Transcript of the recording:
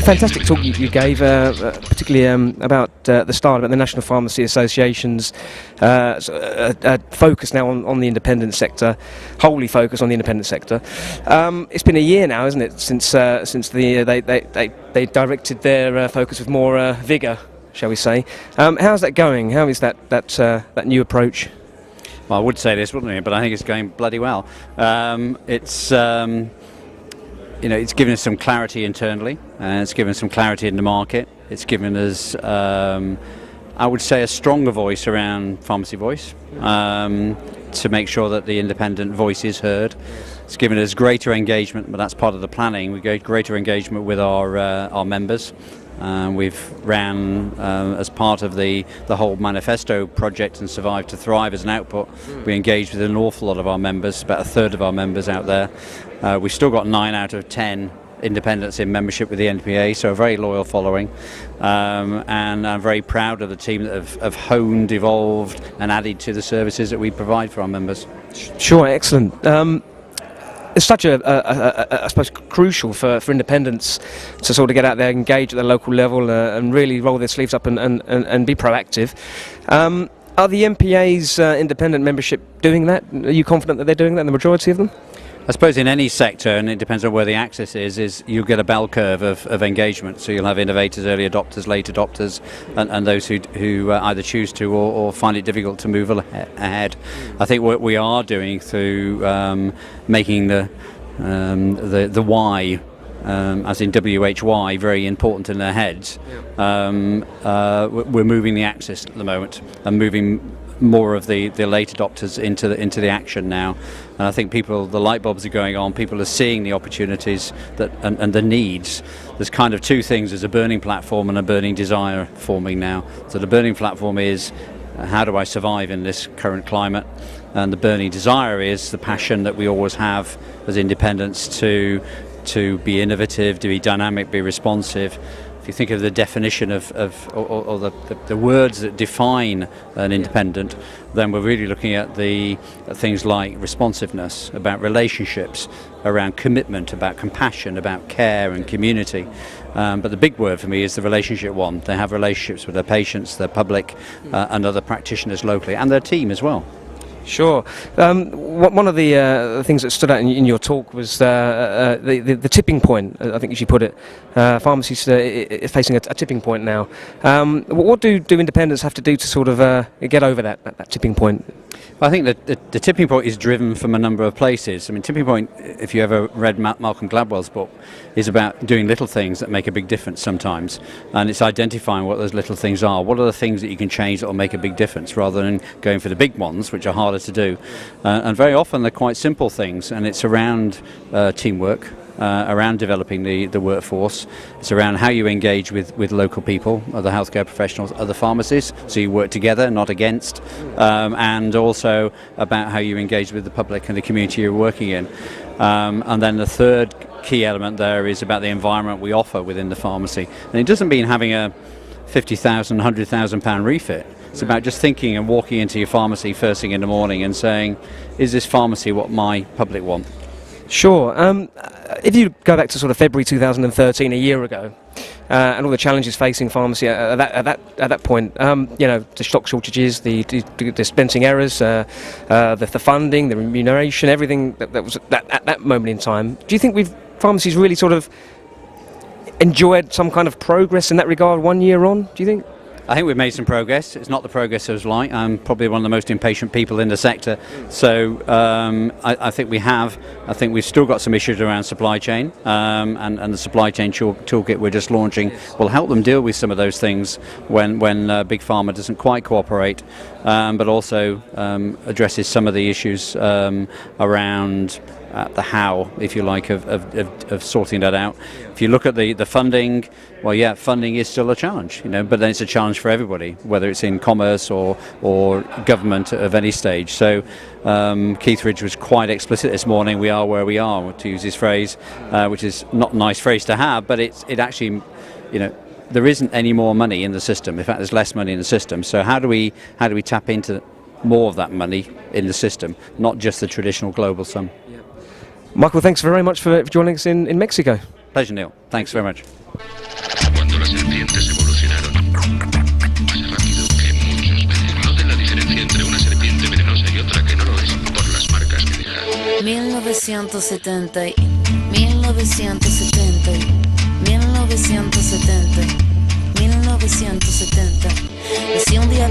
fantastic talk you gave, particularly about the start, about the National Pharmacy Association's focus now on the independent sector, wholly focus on the independent sector. It's been a year now, isn't it, since they directed their focus with more vigour, shall we say. How's that going? How is that new approach? Well, I would say this, wouldn't it? But I think it's going bloody well. It's given us some clarity internally, and it's given us some clarity in the market. It's given us, I would say, a stronger voice around pharmacy voice, to make sure that the independent voice is heard. It's given us greater engagement, but that's part of the planning. We get greater engagement with our members. We've ran, as part of the whole manifesto project and Survive to Thrive as an output, we engaged with an awful lot of our members, about a third of our members out there. We've still got 9 out of 10 independents in membership with the NPA, so a very loyal following. And I'm very proud of the team that have honed, evolved and added to the services that we provide for our members. Sure, excellent. It's such I suppose, crucial for independents to sort of get out there, engage at the local level, and really roll their sleeves up and be proactive. Are the MPA's independent membership doing that? Are you confident that they're doing that, the majority of them? I suppose in any sector, and it depends on where the access is you'll get a bell curve of engagement. So you'll have innovators, early adopters, late adopters, and those who either choose to or find it difficult to move ahead. I think what we are doing through making the why, as in WHY, very important in their heads. We're moving the axis at the moment and moving more of the late adopters into the action now, and I think the light bulbs are going on. People are seeing the opportunities and the needs. There's kind of two things: there's a burning platform and a burning desire forming now. So the burning platform is, how do I survive in this current climate? And the burning desire is the passion that we always have as independents to be innovative, to be dynamic, be responsive. If you think of the definition or the words that define an independent, then we're really looking at things like responsiveness, about relationships, around commitment, about compassion, about care and community. But the big word for me is the relationship one. They have relationships with their patients, their public, and other practitioners locally, and their team as well. Sure. One of the things that stood out in your talk was the tipping point, I think as you put it. Pharmacies are facing a tipping point now. What do independents have to do to sort of get over that tipping point? Well, I think that the tipping point is driven from a number of places. I mean, tipping point, if you ever read Malcolm Gladwell's book, is about doing little things that make a big difference sometimes. And it's identifying what those little things are. What are the things that you can change that will make a big difference, rather than going for the big ones, which are harder to do. And very often they're quite simple things, and it's around teamwork, around developing the workforce. It's around how you engage with local people, other healthcare professionals, other pharmacies, so you work together, not against, and also about how you engage with the public and the community you're working in. And then the third key element there is about the environment we offer within the pharmacy. And it doesn't mean having a £50,000, £100,000 refit. It's about just thinking and walking into your pharmacy first thing in the morning and saying, is this pharmacy what my public want? Sure. If you go back to sort of February 2013, a year ago, and all the challenges facing pharmacy at that point, the stock shortages, the dispensing errors, the funding, the remuneration, everything that was at that moment in time. Do you think pharmacies really sort of enjoyed some kind of progress in that regard 1 year on, do you think? I think we've made some progress. It's not the progress I was like. I'm probably one of the most impatient people in the sector. So I think we have. I think we've still got some issues around supply chain, and the supply chain toolkit we're just launching will help them deal with some of those things when Big Pharma doesn't quite cooperate, but also addresses some of the issues around the how, if you like, of sorting that out. If you look at the funding, well, yeah, funding is still a challenge, but then it's a challenge for everybody, whether it's in commerce or government of any stage. So Keith Ridge was quite explicit this morning. We are where we are, to use his phrase, which is not a nice phrase to have, but it actually, there isn't any more money in the system. In fact, there's less money in the system. So how do we tap into more of that money in the system, not just the traditional global sum? Michael, thanks very much for joining us in Mexico. Pleasure, Neil. Thanks very much. Cuando las serpientes evolucionaron más rápido que muchos venenos. Noten la diferencia entre una serpiente venenosa y otra que no lo es por las marcas que deja. 1970, 1970, 1970, 1970. Y si un día